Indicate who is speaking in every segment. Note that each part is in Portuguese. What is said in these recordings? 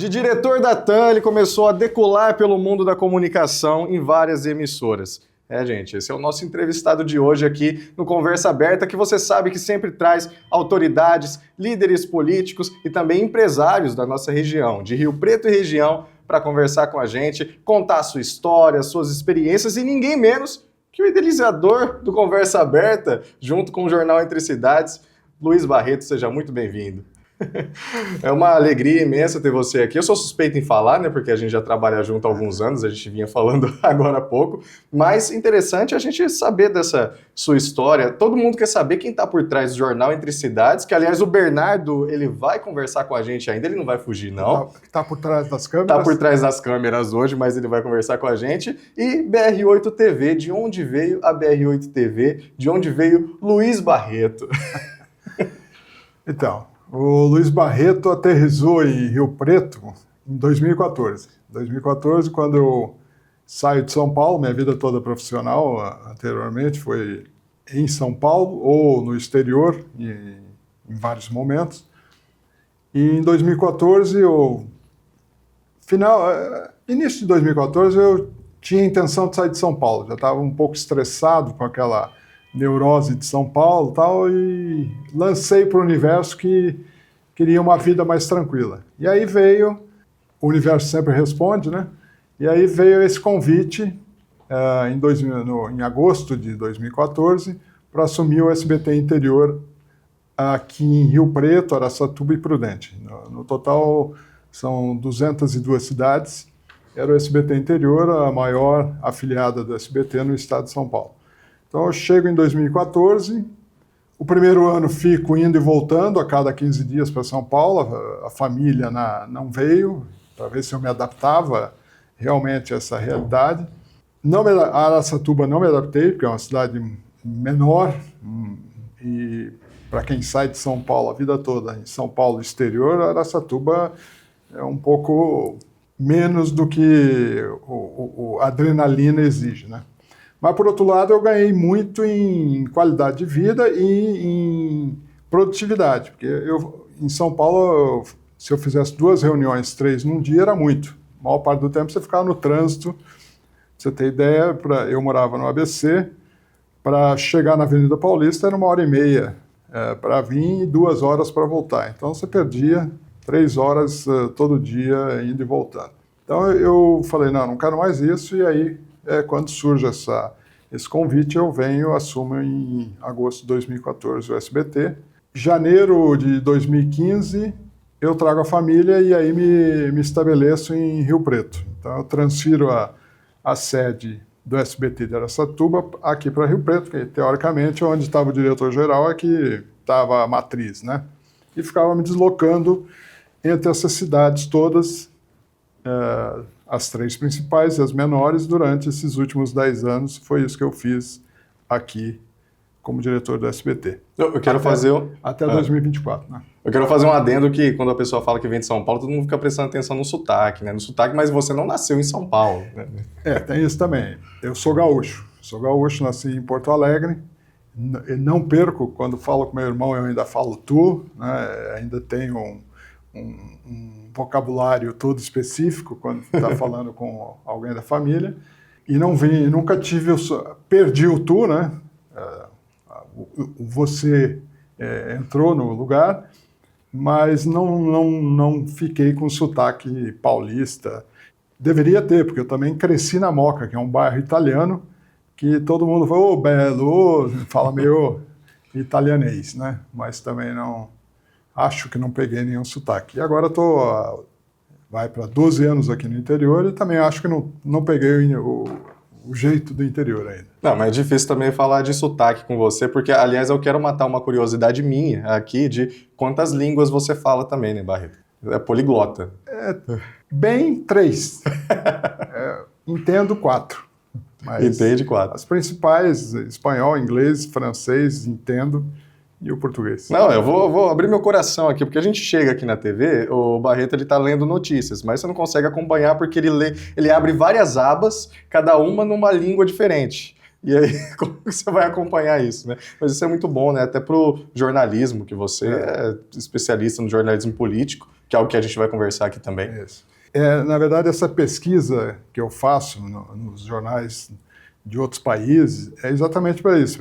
Speaker 1: De diretor da TAM, ele começou a decolar pelo mundo da comunicação em várias emissoras. Gente, esse é o nosso entrevistado de hoje aqui no Conversa Aberta, que você sabe que sempre traz autoridades, líderes políticos e também empresários da nossa região, de Rio Preto e região, para conversar com a gente, contar a sua história, suas experiências e ninguém menos que o idealizador do Conversa Aberta, junto com o Jornal Entre Cidades, Luiz Barreto. Seja muito bem-vindo. É uma alegria imensa ter você aqui. Eu sou suspeito em falar, né, porque a gente já trabalha junto há alguns anos, a gente vinha falando agora há pouco, mas interessante a gente saber dessa sua história. Todo mundo quer saber quem está por trás do Jornal Entre Cidades, que aliás o Bernardo, ele vai conversar com a gente ainda, ele não vai fugir não.
Speaker 2: Está por trás das câmeras.
Speaker 1: Está por trás das câmeras hoje, mas ele vai conversar com a gente. E BR8 TV, de onde veio a BR8 TV, de onde veio Luiz Barreto?
Speaker 2: Então, o Luiz Barreto aterrissou em Rio Preto em 2014. Em 2014, quando eu saio de São Paulo, minha vida toda profissional anteriormente foi em São Paulo ou no exterior, em vários momentos. E em 2014, início de 2014, eu tinha a intenção de sair de São Paulo. Já estava um pouco estressado com aquela neurose de São Paulo e tal, e lancei para o universo que queria uma vida mais tranquila. E aí veio, o universo sempre responde, né? E aí veio esse convite em agosto de 2014 para assumir o SBT Interior aqui em Rio Preto, Araçatuba e Prudente. No total são 202 cidades. Era o SBT Interior, a maior afiliada do SBT no estado de São Paulo. Então eu chego em 2014, o primeiro ano fico indo e voltando a cada 15 dias para São Paulo, a família não veio, para ver se eu me adaptava realmente a essa realidade. A Araçatuba não me adaptei, porque é uma cidade menor, e para quem sai de São Paulo a vida toda, em São Paulo exterior, a Araçatuba é um pouco menos do que a adrenalina exige, né? Mas, por outro lado, eu ganhei muito em qualidade de vida e em produtividade. Porque em São Paulo, se eu fizesse 2 reuniões, 3 num dia, era muito. A maior parte do tempo você ficava no trânsito. Pra você ter ideia, eu morava no ABC, para chegar na Avenida Paulista era 1h30 para vir e 2 horas para voltar. Então você perdia 3 horas todo dia indo e voltando. Então eu falei, não quero mais isso, e aí quando surge esse convite, eu assumo em agosto de 2014 o SBT. Janeiro de 2015, eu trago a família e aí me estabeleço em Rio Preto. Então eu transfiro a sede do SBT de Araçatuba aqui para Rio Preto, que teoricamente onde estava o diretor-geral é que estava a matriz, né? E ficava me deslocando entre essas cidades todas, as 3 principais e as menores, durante esses últimos 10 anos. Foi isso que eu fiz aqui como diretor do SBT.
Speaker 1: Eu quero
Speaker 2: até 2024, né?
Speaker 1: Eu quero fazer um adendo que quando a pessoa fala que vem de São Paulo, todo mundo fica prestando atenção no sotaque, né? No sotaque, mas você não nasceu em São Paulo, né?
Speaker 2: Tem isso também. Eu sou gaúcho, nasci em Porto Alegre. Não perco, quando falo com meu irmão, eu ainda falo tu, né? Ainda tenho um vocabulário todo específico quando está falando com alguém da família, e nunca tive, perdi o tu, né? Você entrou no lugar, mas não fiquei com sotaque paulista. Deveria ter, porque eu também cresci na Moca, que é um bairro italiano, que todo mundo fala, ô belo, fala meio italianês, né? Mas também acho que não peguei nenhum sotaque. E agora vai para 12 anos aqui no interior, e também acho que não peguei o jeito do interior ainda.
Speaker 1: Não, mas é difícil também falar de sotaque com você, porque, aliás, eu quero matar uma curiosidade minha aqui de quantas línguas você fala também, né, Barreto? É poliglota.
Speaker 2: Bem 3. Entendo 4.
Speaker 1: Entende 4.
Speaker 2: As principais, espanhol, inglês, francês, entendo, e o português.
Speaker 1: Não, eu vou abrir meu coração aqui, porque a gente chega aqui na TV, o Barreto ele tá lendo notícias, mas você não consegue acompanhar porque ele abre várias abas, cada uma numa língua diferente. E aí, como que você vai acompanhar isso, né? Mas isso é muito bom, né? Até para o jornalismo, que você é especialista no jornalismo político, que é algo que a gente vai conversar aqui também.
Speaker 2: Isso. Na verdade, essa pesquisa que eu faço nos jornais de outros países é exatamente para isso.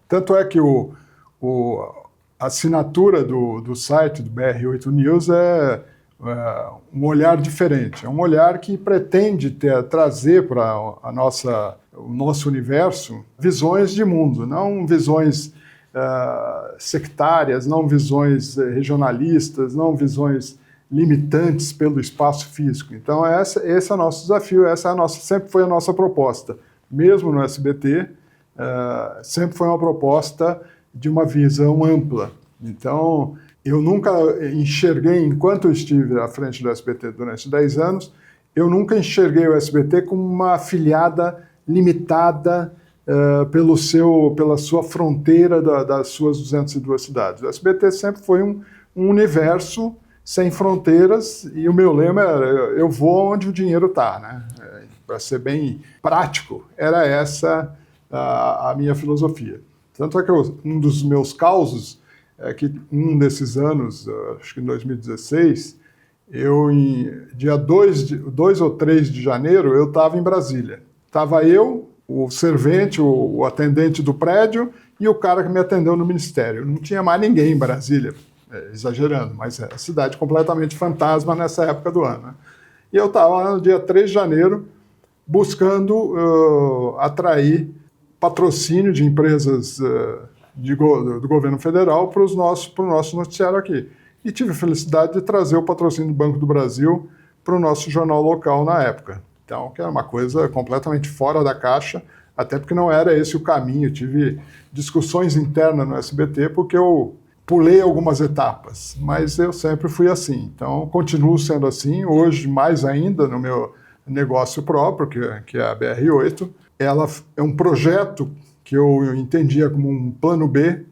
Speaker 2: Tanto é que a assinatura do site do BR8 News é um olhar diferente. É um olhar que pretende trazer para o nosso universo visões de mundo, não visões sectárias, não visões regionalistas, não visões limitantes pelo espaço físico. Então, esse é o nosso desafio, sempre foi a nossa proposta. Mesmo no SBT, sempre foi uma proposta de uma visão ampla. Então, eu nunca enxerguei, enquanto eu estive à frente do SBT durante 10 anos, eu nunca enxerguei o SBT como uma afiliada limitada pela sua fronteira das suas 202 cidades. O SBT sempre foi um universo sem fronteiras, e o meu lema era: eu vou onde o dinheiro está, né? Para ser bem prático, era essa a minha filosofia. Tanto é que um dos meus causos é que um desses anos, acho que em 2016, dia 2 ou 3 de janeiro, eu estava em Brasília. Estava eu, o servente, o atendente do prédio e o cara que me atendeu no ministério. Não tinha mais ninguém em Brasília. Exagerando, mas é a cidade completamente fantasma nessa época do ano, né? E eu estava no dia 3 de janeiro buscando atrair patrocínio de empresas do governo federal para o nosso noticiário aqui. E tive a felicidade de trazer o patrocínio do Banco do Brasil para o nosso jornal local na época. Então, que era uma coisa completamente fora da caixa, até porque não era esse o caminho. Eu tive discussões internas no SBT porque eu pulei algumas etapas, mas eu sempre fui assim. Então, continuo sendo assim, hoje mais ainda no meu negócio próprio, que é a BR8. Ela é um projeto que eu entendia como um plano B.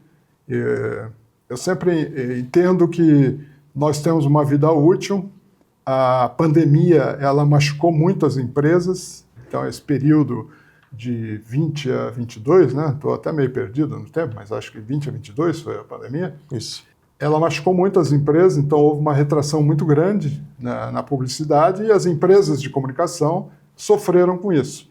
Speaker 2: Eu sempre entendo que nós temos uma vida útil. A pandemia, ela machucou muito as empresas. Então, esse período de 20 a 22, né? Estou até meio perdido no tempo, mas acho que 20 a 22 foi a pandemia.
Speaker 1: Isso.
Speaker 2: Ela machucou muito as empresas, então houve uma retração muito grande na publicidade e as empresas de comunicação sofreram com isso.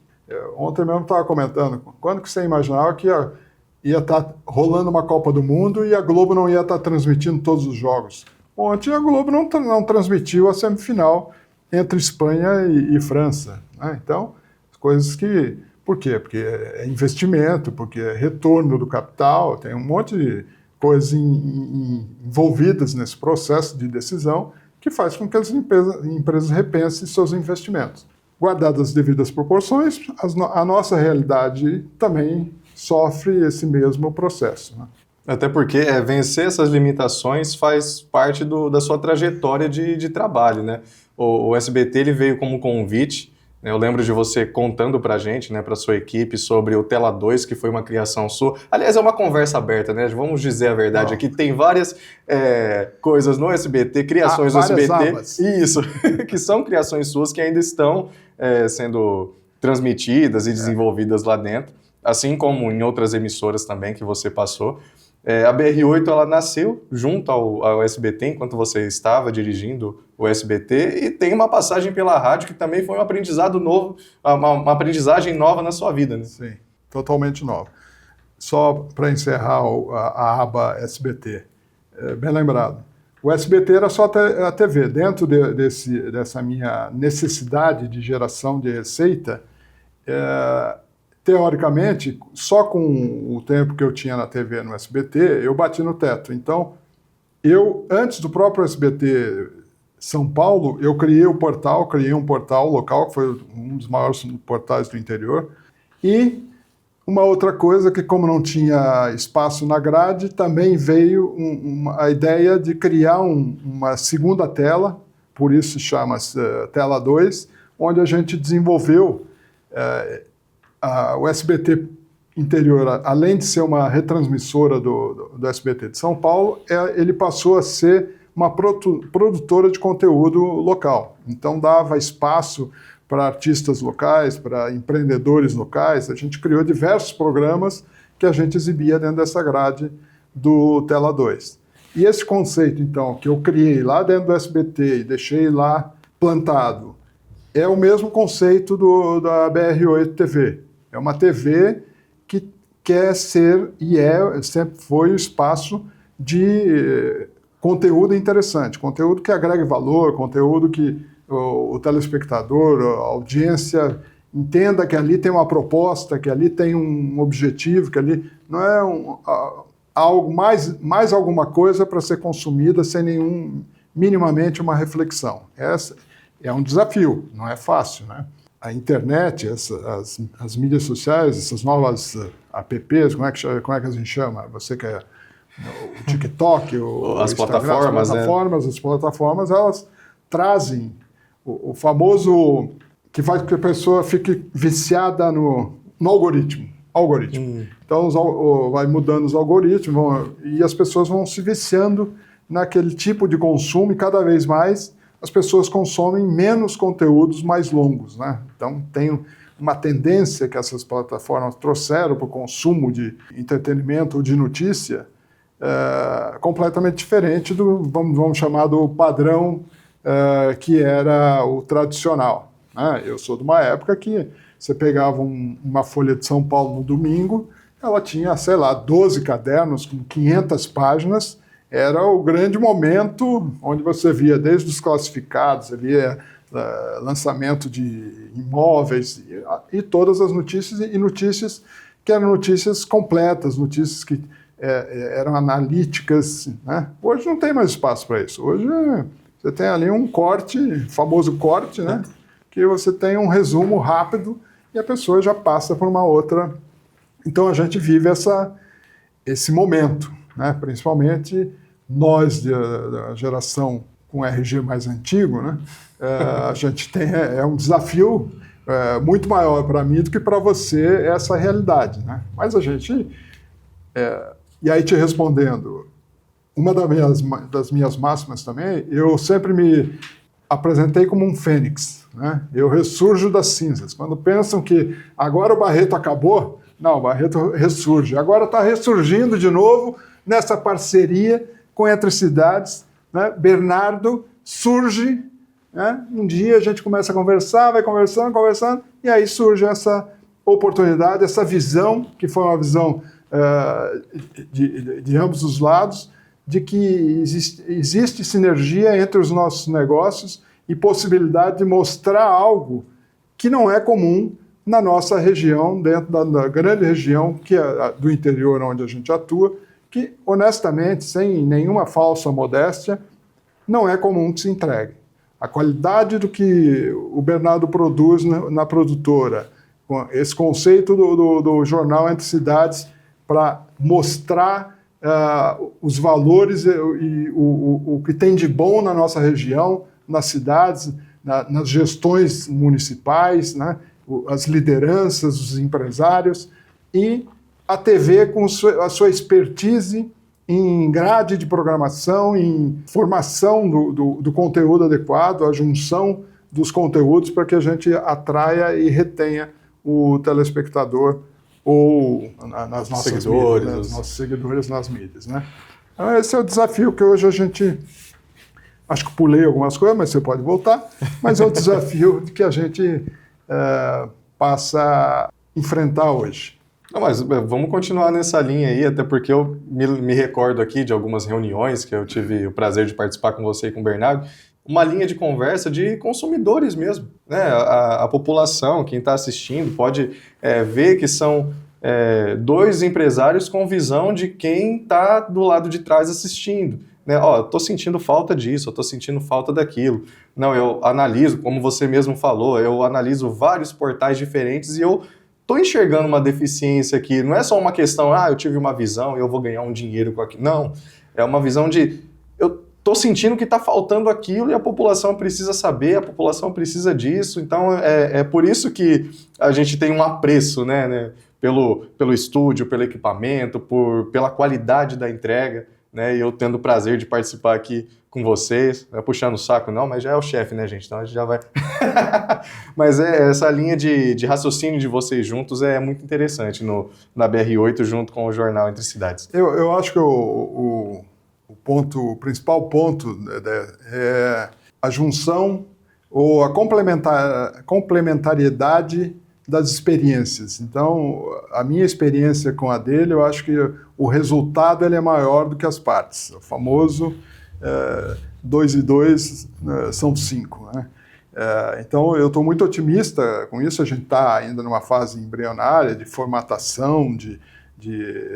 Speaker 2: Ontem mesmo estava comentando, quando que você imaginava que ia estar rolando uma Copa do Mundo e a Globo não ia estar transmitindo todos os jogos? Ontem a Globo não transmitiu a semifinal entre Espanha e França, né? Então, coisas que... Por quê? Porque é investimento, porque é retorno do capital, tem um monte de coisas envolvidas nesse processo de decisão que faz com que as empresas repensem seus investimentos. Guardadas as devidas proporções, a nossa realidade também sofre esse mesmo processo, né?
Speaker 1: Até porque vencer essas limitações faz parte da sua trajetória de trabalho, né? O SBT ele veio como convite. Eu lembro de você contando pra gente, né, pra sua equipe, sobre o Tela 2, que foi uma criação sua. Aliás, é uma conversa aberta, né? Vamos dizer a verdade aqui. Tem várias coisas no SBT, criações do SBT.
Speaker 2: Abas.
Speaker 1: Isso, que são criações suas que ainda estão sendo transmitidas e desenvolvidas lá dentro, assim como em outras emissoras também que você passou. A BR8 ela nasceu junto ao SBT enquanto você estava dirigindo o SBT e tem uma passagem pela rádio que também foi um aprendizado novo, uma aprendizagem nova na sua vida, né?
Speaker 2: Sim, totalmente nova. Só para encerrar a aba SBT, bem lembrado. O SBT era só a TV. Dentro dessa minha necessidade de geração de receita, teoricamente, só com o tempo que eu tinha na TV no SBT, eu bati no teto. Então, antes do próprio SBT São Paulo, eu criei um portal local, que foi um dos maiores portais do interior. E uma outra coisa que, como não tinha espaço na grade, também veio a ideia de criar uma segunda tela, por isso chama-se Tela 2, onde a gente desenvolveu... o SBT interior, além de ser uma retransmissora do SBT de São Paulo, ele passou a ser uma produtora de conteúdo local. Então dava espaço para artistas locais, para empreendedores locais. A gente criou diversos programas que a gente exibia dentro dessa grade do Tela 2. E esse conceito, então, que eu criei lá dentro do SBT e deixei lá plantado, é o mesmo conceito da BR8 TV. É uma TV que quer ser, e sempre foi o espaço de conteúdo interessante, conteúdo que agregue valor, conteúdo que o telespectador, a audiência entenda que ali tem uma proposta, que ali tem um objetivo, que ali não é algo mais alguma coisa para ser consumida sem minimamente uma reflexão. Essa é um desafio, não é fácil, né? A internet, as mídias sociais, essas novas apps, como é que a gente chama? Você que é o TikTok,
Speaker 1: as plataformas,
Speaker 2: as plataformas, elas trazem o famoso que faz com que a pessoa fique viciada no algoritmo. Então vai mudando os algoritmos e as pessoas vão se viciando naquele tipo de consumo e cada vez mais as pessoas consomem menos conteúdos mais longos, né? Então tem uma tendência que essas plataformas trouxeram para o consumo de entretenimento ou de notícia completamente diferente do, vamos chamar, do padrão que era o tradicional, né? Eu sou de uma época que você pegava uma Folha de São Paulo no domingo, ela tinha, sei lá, 12 cadernos com 500 páginas, era o grande momento onde você via desde os classificados, você via lançamento de imóveis e todas as notícias, e notícias que eram notícias completas, notícias que eram analíticas, né? Hoje não tem mais espaço para isso. Hoje você tem ali um corte, famoso corte, né? Que você tem um resumo rápido e a pessoa já passa por uma outra. Então a gente vive esse momento, né? Principalmente nós da geração com RG mais antigo, né? A gente tem um desafio muito maior para mim do que para você essa realidade, né? Mas a gente e aí te respondendo, uma das minhas máximas também, eu sempre me apresentei como um fênix, né? Eu ressurjo das cinzas. Quando pensam que agora o Barreto acabou, não, o Barreto ressurge. Agora está ressurgindo de novo nessa parceria com Entre Cidades, né? Bernardo surge, né? Um dia a gente começa a conversar, vai conversando, e aí surge essa oportunidade, essa visão, que foi uma visão de ambos os lados, de que existe sinergia entre os nossos negócios e possibilidade de mostrar algo que não é comum na nossa região, dentro da grande região que é do interior onde a gente atua, que, honestamente, sem nenhuma falsa modéstia, não é comum que se entregue. A qualidade do que o Bernardo produz na produtora, com esse conceito do jornal Entre Cidades, para mostrar os valores e o que tem de bom na nossa região, nas cidades, nas gestões municipais, né? As lideranças, os empresários, e a TV com a sua expertise em grade de programação, em formação do conteúdo adequado, a junção dos conteúdos para que a gente atraia e retenha o telespectador ou nas nossas
Speaker 1: seguidores,
Speaker 2: mídias, né? Nossos seguidores nas mídias, né? Então esse é o desafio que hoje a gente... Acho que pulei algumas coisas, mas você pode voltar. Mas é o desafio que a gente passa a enfrentar hoje.
Speaker 1: Não, mas vamos continuar nessa linha aí, até porque eu me recordo aqui de algumas reuniões que eu tive o prazer de participar com você e com o Bernardo, uma linha de conversa de consumidores mesmo, né? A população, quem está assistindo, pode ver que são dois empresários com visão de quem está do lado de trás assistindo. Né? Ó, eu tô sentindo falta disso, eu tô sentindo falta daquilo. Não, eu analiso, como você mesmo falou, eu analiso vários portais diferentes e eu tô enxergando uma deficiência aqui. Não é só uma questão, eu tive uma visão e eu vou ganhar um dinheiro com aquilo. Não, é uma visão de, eu tô sentindo que tá faltando aquilo e a população precisa saber, a população precisa disso. Então é por isso que a gente tem um apreço, né? Pelo estúdio, pelo equipamento, pela qualidade da entrega. né? E eu tendo o prazer de participar aqui com vocês. Não é puxando o saco, não, mas já é o chefe, né, gente? Então a gente já vai. Mas essa linha de raciocínio de vocês juntos é muito interessante na BR-8, junto com o jornal Entre Cidades.
Speaker 2: Eu acho que o principal ponto é a junção ou a complementariedade das experiências. Então, a minha experiência com a dele, eu acho que o resultado ele é maior do que as partes. O famoso 2 e 2 são 5, né? Então, eu estou muito otimista com isso. A gente está ainda numa fase embrionária de formatação, de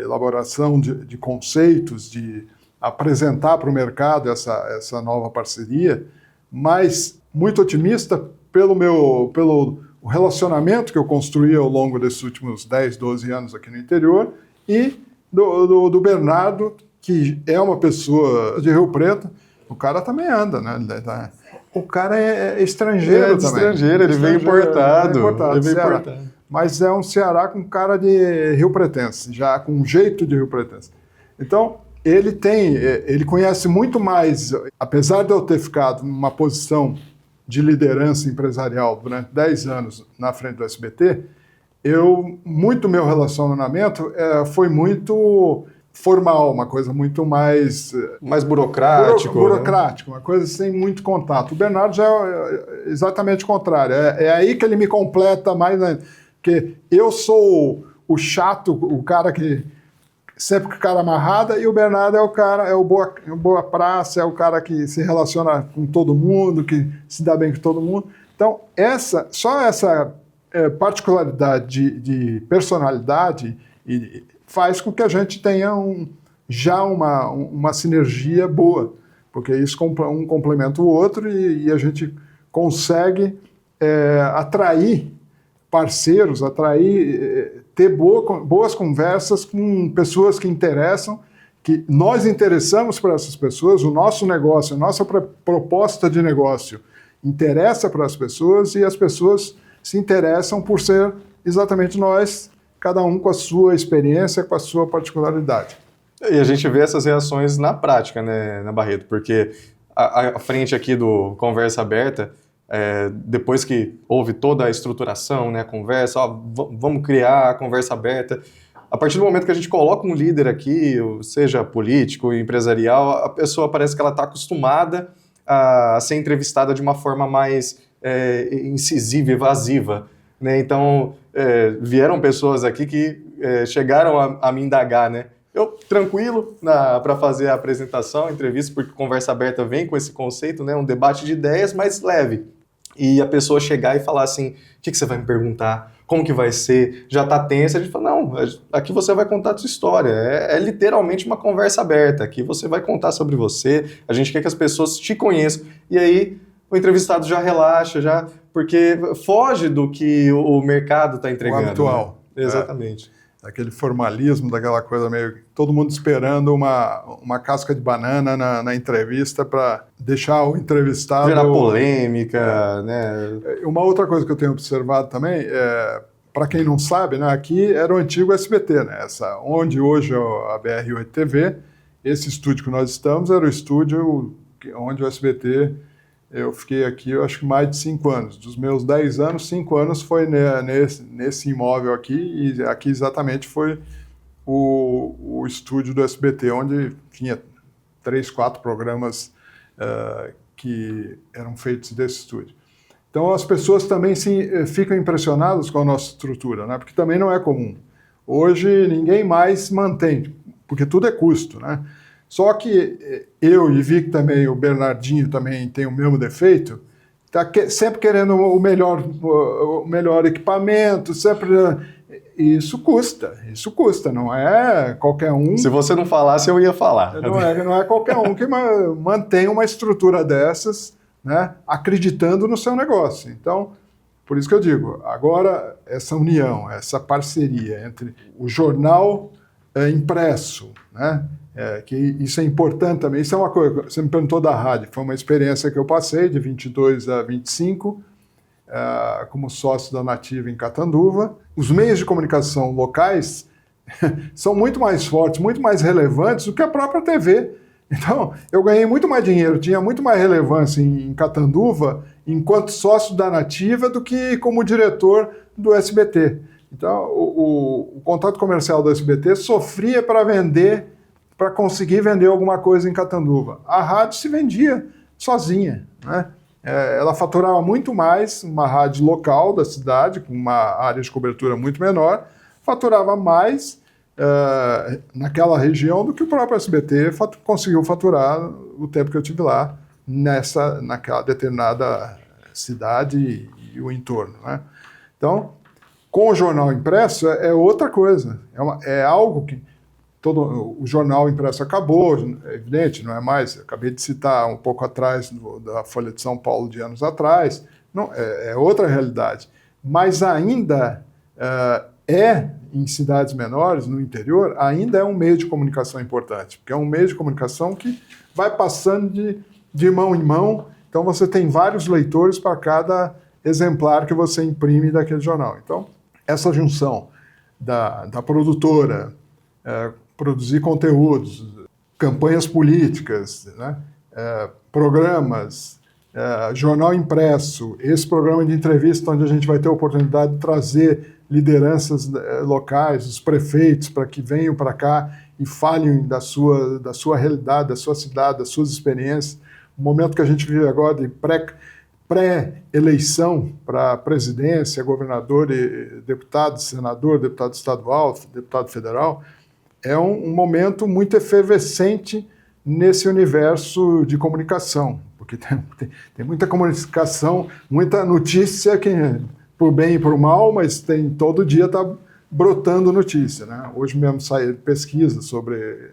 Speaker 2: elaboração de conceitos, de apresentar para o mercado essa nova parceria, mas muito otimista pelo relacionamento que eu construí ao longo desses últimos 10, 12 anos aqui no interior e do Bernardo, que é uma pessoa de Rio Preto. O cara também anda, né? O cara é estrangeiro também.
Speaker 1: Estrangeiro, ele veio importado. Ele veio importado.
Speaker 2: Mas é um Ceará com cara de Rio Pretense, já com jeito de Rio Pretense. Então, ele conhece muito mais, apesar de eu ter ficado numa posição de liderança empresarial durante 10 anos na frente do SBT, meu relacionamento foi muito formal, uma coisa muito mais
Speaker 1: burocrático.
Speaker 2: Burocrático, né? Uma coisa sem muito contato. O Bernardo já é exatamente o contrário. É aí que ele me completa mais, né? Porque eu sou o chato, o cara que sempre com a cara amarrada, e o Bernardo é o boa praça, é o cara que se relaciona com todo mundo, que se dá bem com todo mundo. Então, só essa particularidade de personalidade faz com que a gente tenha já uma sinergia boa, porque isso um complementa o outro e a gente consegue atrair parceiros, ter boas conversas com pessoas que interessam, que nós interessamos para essas pessoas, o nosso negócio, a nossa proposta de negócio interessa para as pessoas e as pessoas se interessam por ser exatamente nós, cada um com a sua experiência, com a sua particularidade.
Speaker 1: E a gente vê essas reações na prática, né, na Barreto, porque a frente aqui do Conversa Aberta, depois que houve toda a estruturação, né, a conversa, vamos criar a conversa aberta. A partir do momento que a gente coloca um líder aqui, seja político, empresarial, a pessoa parece que ela está acostumada a ser entrevistada de uma forma mais incisiva, evasiva, né? Então, vieram pessoas aqui que chegaram a me indagar, né? Eu, tranquilo, para fazer a apresentação, a entrevista, porque Conversa Aberta vem com esse conceito, né? Um debate de ideias mais leve. E a pessoa chegar e falar assim, o que você vai me perguntar? Como que vai ser? Já tá tensa? A gente fala, não, aqui você vai contar a sua história. É literalmente uma conversa aberta. Aqui você vai contar sobre você, a gente quer que as pessoas te conheçam. E aí o entrevistado já relaxa, porque foge do que o mercado está entregando.
Speaker 2: O habitual.
Speaker 1: Né? Exatamente.
Speaker 2: Aquele formalismo, daquela coisa meio... Todo mundo esperando uma casca de banana na entrevista para deixar o entrevistado...
Speaker 1: Gerar polêmica, né?
Speaker 2: Uma outra coisa que eu tenho observado também, para quem não sabe, né, aqui era o antigo SBT, né? Onde hoje é a BR-8 TV, esse estúdio que nós estamos era o estúdio onde o SBT... Eu fiquei aqui, eu acho que mais de 5 anos. Dos meus 10 anos, 5 anos foi nesse imóvel aqui, e aqui exatamente foi o estúdio do SBT, onde tinha 3, 4 programas que eram feitos desse estúdio. Então as pessoas também ficam impressionadas com a nossa estrutura, né? Porque também não é comum. Hoje ninguém mais mantém, porque tudo é custo, né? Só que eu e vi que também o Bernardinho também tem o mesmo defeito, está sempre querendo o melhor equipamento, sempre... Isso custa, não é qualquer um...
Speaker 1: Se você não falasse, eu ia falar.
Speaker 2: Não é qualquer um que mantém uma estrutura dessas, né, acreditando no seu negócio. Então, por isso que eu digo, agora essa união, essa parceria entre o jornal impresso, né, que isso é importante também. Isso é uma coisa, você me perguntou da rádio, foi uma experiência que eu passei de 22 a 25, como sócio da Nativa em Catanduva. Os meios de comunicação locais são muito mais fortes, muito mais relevantes do que a própria TV. Então, eu ganhei muito mais dinheiro, tinha muito mais relevância em Catanduva, enquanto sócio da Nativa, do que como diretor do SBT. Então, o contrato comercial do SBT sofria para vender, para conseguir vender alguma coisa em Catanduva. A rádio se vendia sozinha, né? Ela faturava muito mais, uma rádio local da cidade, com uma área de cobertura muito menor, faturava mais naquela região do que o próprio SBT conseguiu faturar o tempo que eu estive lá, naquela determinada cidade e o entorno, né? Então, com o jornal impresso é outra coisa, é algo que o jornal impresso acabou, é evidente, não é mais, acabei de citar um pouco atrás da Folha de São Paulo de anos atrás, não, é outra realidade, mas ainda em cidades menores, no interior, ainda é um meio de comunicação importante, porque é um meio de comunicação que vai passando de mão em mão, então você tem vários leitores para cada exemplar que você imprime daquele jornal. Então, essa junção da produtora, produzir conteúdos, campanhas políticas, né, programas, jornal impresso, esse programa de entrevista onde a gente vai ter a oportunidade de trazer lideranças locais, os prefeitos, para que venham para cá e falem da sua realidade, da sua cidade, das suas experiências. O momento que a gente vive agora de pré-eleição para presidência, governador, e deputado, senador, deputado estadual, deputado federal, é um momento muito efervescente nesse universo de comunicação, porque tem muita comunicação, muita notícia, que, por bem e por mal, mas todo dia está brotando notícia, né? Hoje mesmo saiu pesquisa sobre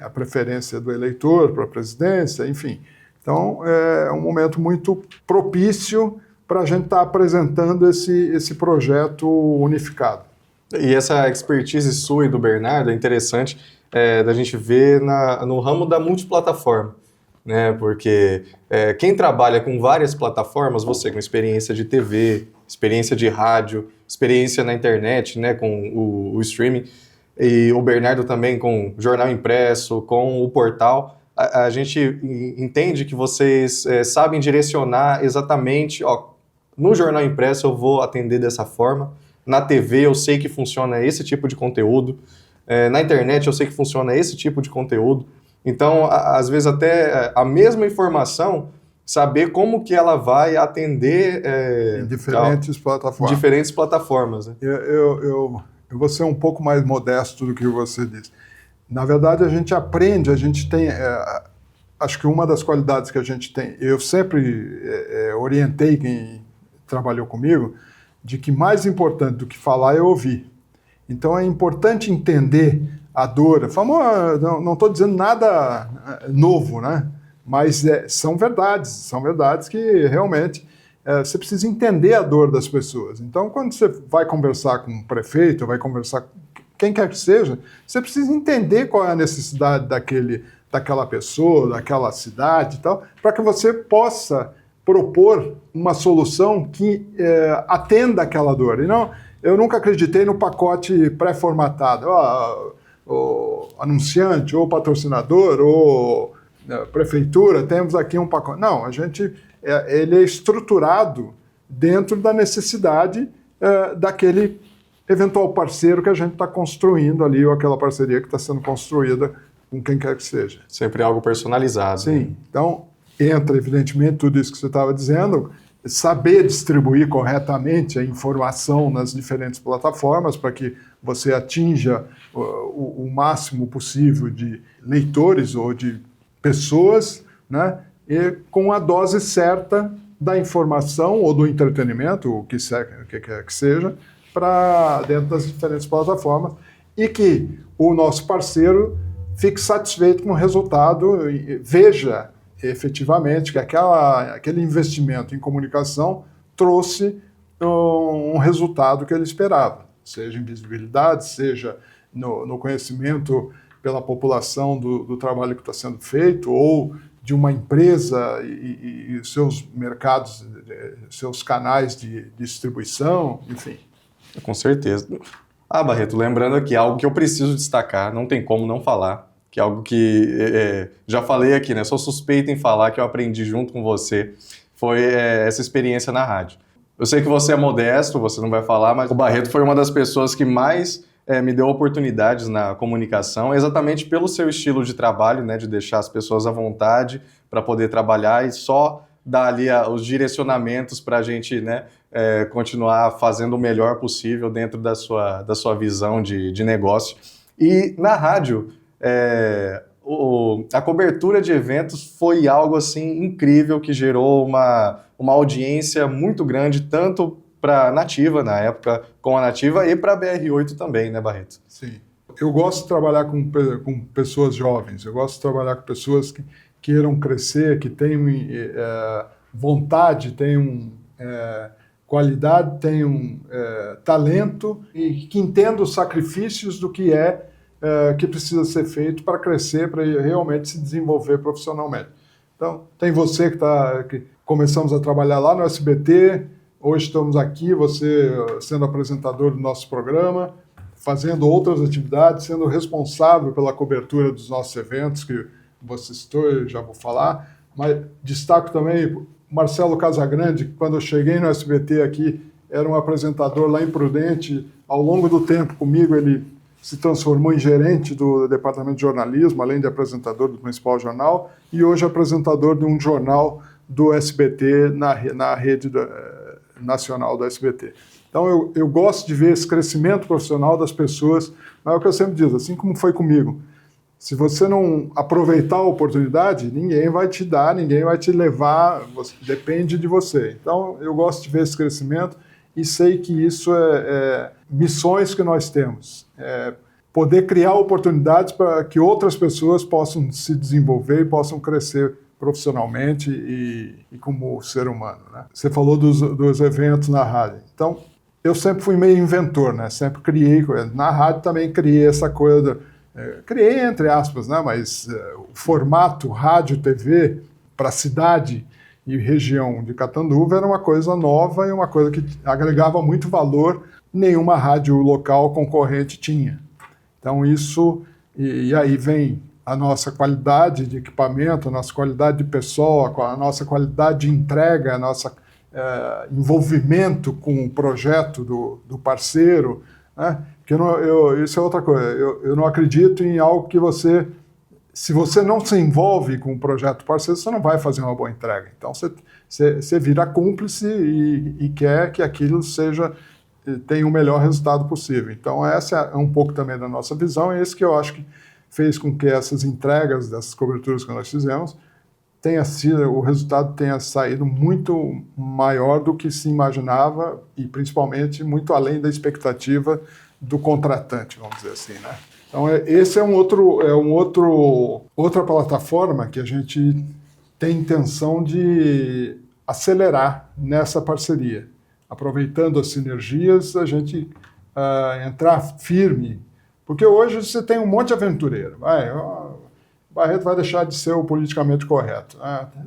Speaker 2: a preferência do eleitor para a presidência, enfim. Então, é um momento muito propício para a gente estar apresentando esse projeto unificado.
Speaker 1: E essa expertise sua e do Bernardo é interessante da gente ver no ramo da multiplataforma, né? Porque quem trabalha com várias plataformas, você com experiência de TV, experiência de rádio, experiência na internet, né, com o streaming, e o Bernardo também com jornal impresso, com o portal, a gente entende que vocês sabem direcionar exatamente, no jornal impresso eu vou atender dessa forma, na TV eu sei que funciona esse tipo de conteúdo, na internet eu sei que funciona esse tipo de conteúdo. Então, às vezes até a mesma informação, saber como que ela vai atender
Speaker 2: em diferentes plataformas.
Speaker 1: Diferentes plataformas, né?
Speaker 2: Eu vou ser um pouco mais modesto do que você disse. Na verdade, a gente aprende, a gente tem... acho que uma das qualidades que a gente tem, eu sempre orientei quem trabalhou comigo, de que mais importante do que falar é ouvir. Então é importante entender a dor. Não estou dizendo nada novo, né? Mas são verdades que realmente você precisa entender a dor das pessoas. Então, quando você vai conversar com um prefeito, vai conversar com quem quer que seja, você precisa entender qual é a necessidade daquela pessoa, daquela cidade e tal, para que você possa propor uma solução que atenda aquela dor. E não, eu nunca acreditei no pacote pré-formatado. O anunciante, ou patrocinador, ou prefeitura, temos aqui um pacote. Não, ele é estruturado dentro da necessidade daquele eventual parceiro que a gente está construindo ali, ou aquela parceria que está sendo construída com quem quer que seja.
Speaker 1: Sempre algo personalizado.
Speaker 2: Sim, né? Então entra, evidentemente, tudo isso que você estava dizendo, saber distribuir corretamente a informação nas diferentes plataformas para que você atinja o máximo possível de leitores ou de pessoas, né? E com a dose certa da informação ou do entretenimento, o que quer que seja, para dentro das diferentes plataformas, e que o nosso parceiro fique satisfeito com o resultado e veja efetivamente que aquele investimento em comunicação trouxe um resultado que ele esperava, seja em visibilidade, seja no conhecimento pela população do trabalho que está sendo feito, ou de uma empresa e seus mercados, seus canais de distribuição, enfim.
Speaker 1: Com certeza. Barreto, lembrando aqui, algo que eu preciso destacar, não tem como não falar, que é algo que já falei aqui, né? Sou suspeito em falar, que eu aprendi junto com você, foi essa experiência na rádio. Eu sei que você é modesto, você não vai falar, mas o Barreto foi uma das pessoas que mais me deu oportunidades na comunicação, exatamente pelo seu estilo de trabalho, né? De deixar as pessoas à vontade para poder trabalhar e só dar ali os direcionamentos para a gente, né? Continuar fazendo o melhor possível dentro da sua visão de negócio. E na rádio, a cobertura de eventos foi algo assim incrível, que gerou uma audiência muito grande, tanto para a Nativa, na época com a Nativa, e para a BR8 também, né, Barreto?
Speaker 2: Sim. Eu gosto de trabalhar com pessoas jovens, eu gosto de trabalhar com pessoas que queiram crescer, que tenham vontade, tenham qualidade, tenham talento e que entendam os sacrifícios do que que precisa ser feito para crescer, para realmente se desenvolver profissionalmente. Então, tem você que começamos a trabalhar lá no SBT, hoje estamos aqui, você sendo apresentador do nosso programa, fazendo outras atividades, sendo responsável pela cobertura dos nossos eventos, que você citou, eu já vou falar, mas destaco também Marcelo Casagrande, que quando eu cheguei no SBT aqui, era um apresentador lá em Prudente. Ao longo do tempo comigo, ele se transformou em gerente do departamento de jornalismo, além de apresentador do principal jornal, e hoje apresentador de um jornal do SBT na rede nacional do SBT. Então eu gosto de ver esse crescimento profissional das pessoas, mas é o que eu sempre digo, assim como foi comigo. Se você não aproveitar a oportunidade, ninguém vai te dar, ninguém vai te levar, depende de você. Então, eu gosto de ver esse crescimento e sei que isso é missões que nós temos. Poder criar oportunidades para que outras pessoas possam se desenvolver e possam crescer profissionalmente e como ser humano, né? Você falou dos eventos na rádio. Então, eu sempre fui meio inventor, né? Sempre criei coisa. Na rádio também criei essa coisa... criei entre aspas, né? Mas o formato rádio, TV para a cidade e região de Catanduva era uma coisa nova e uma coisa que agregava muito valor, nenhuma rádio local concorrente tinha. Então isso, e aí vem a nossa qualidade de equipamento, a nossa qualidade de pessoa, a nossa qualidade de entrega, a nossa envolvimento com o projeto do parceiro, né? Porque isso é outra coisa, eu não acredito em algo que se você não se envolve com o projeto parceiro, você não vai fazer uma boa entrega. Então você vira cúmplice e quer que aquilo tenha o melhor resultado possível. Então essa é um pouco também da nossa visão, e esse que eu acho que fez com que essas entregas, dessas coberturas que nós fizemos, o resultado tenha saído muito maior do que se imaginava e principalmente muito além da expectativa do contratante, vamos dizer assim, né? Então esse é outra plataforma que a gente tem intenção de acelerar nessa parceria, aproveitando as sinergias, a gente entrar firme, porque hoje você tem um monte de aventureiro, Barreto vai deixar de ser o politicamente correto.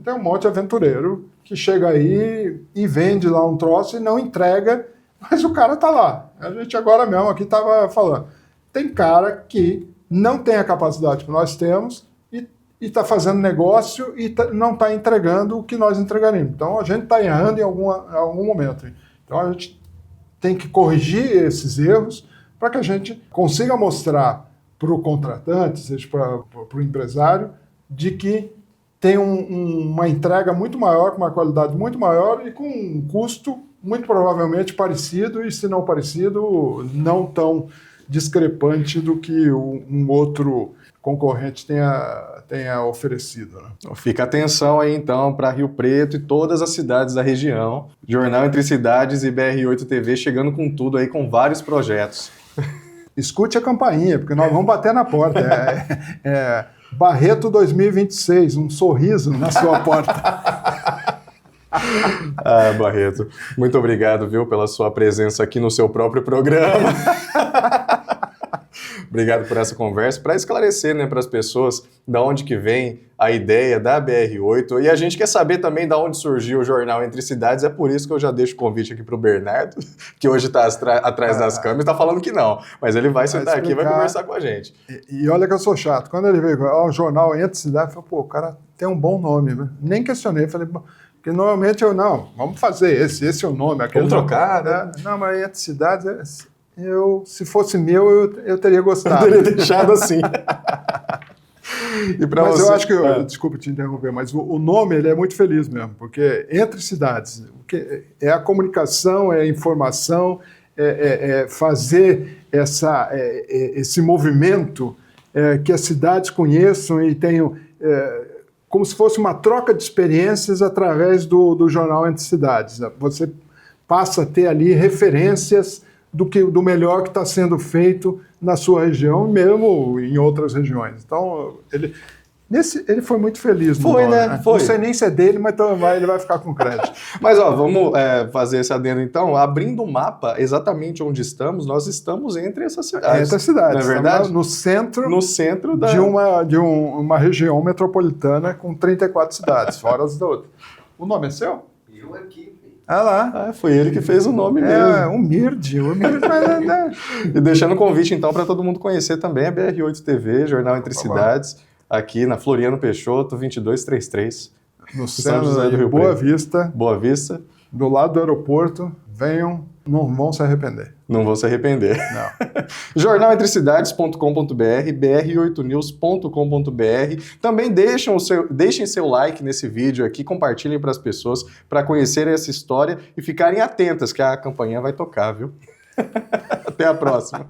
Speaker 2: Tem um monte de aventureiro que chega aí e vende lá um troço e não entrega, mas o cara está lá. A gente agora mesmo aqui estava falando. Tem cara que não tem a capacidade que nós temos e está fazendo negócio e não está entregando o que nós entregaríamos. Então a gente está errando em algum momento. Então a gente tem que corrigir esses erros para que a gente consiga mostrar para o contratante, seja para o empresário, de que tem uma entrega muito maior, com uma qualidade muito maior e com um custo muito provavelmente parecido, e se não parecido, não tão discrepante do que um outro concorrente tenha oferecido, né?
Speaker 1: Fica atenção aí então para Rio Preto e todas as cidades da região. Jornal Entre Cidades e BR8 TV chegando com tudo aí, com vários projetos.
Speaker 2: Escute a campainha, porque nós vamos bater na porta. Barreto 2026, um sorriso na sua porta.
Speaker 1: Barreto, muito obrigado, viu, pela sua presença aqui no seu próprio programa. Obrigado por essa conversa, para esclarecer, né, para as pessoas da onde que vem a ideia da BR-8. E a gente quer saber também da onde surgiu o jornal Entre Cidades. É por isso que eu já deixo o convite aqui para o Bernardo, que hoje está atrás das câmeras, está falando que não. Mas ele vai sentar aqui e vai conversar com a gente.
Speaker 2: E olha que eu sou chato. Quando ele veio, o jornal Entre Cidades, eu falei, pô, o cara tem um bom nome. Né? Nem questionei, falei, porque normalmente vamos fazer esse é o nome.
Speaker 1: Vamos trocar, né?
Speaker 2: Não, mas Entre Cidades, se fosse meu, eu teria gostado.
Speaker 1: Eu teria deixado assim.
Speaker 2: Mas eu acho que, desculpa te interromper, mas o nome ele é muito feliz mesmo, porque Entre Cidades, é a comunicação, é a informação, é fazer esse movimento que as cidades conheçam e tenham, como se fosse uma troca de experiências através do jornal Entre Cidades. Você passa a ter ali referências do melhor que está sendo feito na sua região, mesmo em outras regiões. Então, ele foi muito feliz no nome, né? Foi. Não sei nem se é dele, mas ele vai ficar com crédito.
Speaker 1: Mas, vamos fazer esse adendo, então. Abrindo o mapa, exatamente onde estamos, nós estamos entre essas cidades.
Speaker 2: Entre as cidades.
Speaker 1: Não é verdade?
Speaker 2: No centro
Speaker 1: de
Speaker 2: uma região metropolitana com 34 cidades, fora as da outra. O nome é seu?
Speaker 3: Eu aqui.
Speaker 2: Ah lá.
Speaker 1: Foi ele que fez o nome mesmo.
Speaker 2: Humilde.
Speaker 1: E deixando o convite, então, para todo mundo conhecer também a BR-8 TV, Jornal Entre Cidades, aqui na Floriano Peixoto, 2233.
Speaker 2: No centro de Boa Vista.
Speaker 1: Boa Vista.
Speaker 2: Do lado do aeroporto. Venham, não vão se arrepender.
Speaker 1: Não vão se arrepender.
Speaker 2: Não.
Speaker 1: jornalentrecidades.com.br, br8news.com.br. Também deixem seu like nesse vídeo aqui, compartilhem para as pessoas para conhecerem essa história e ficarem atentas que a campainha vai tocar, viu? Até a próxima.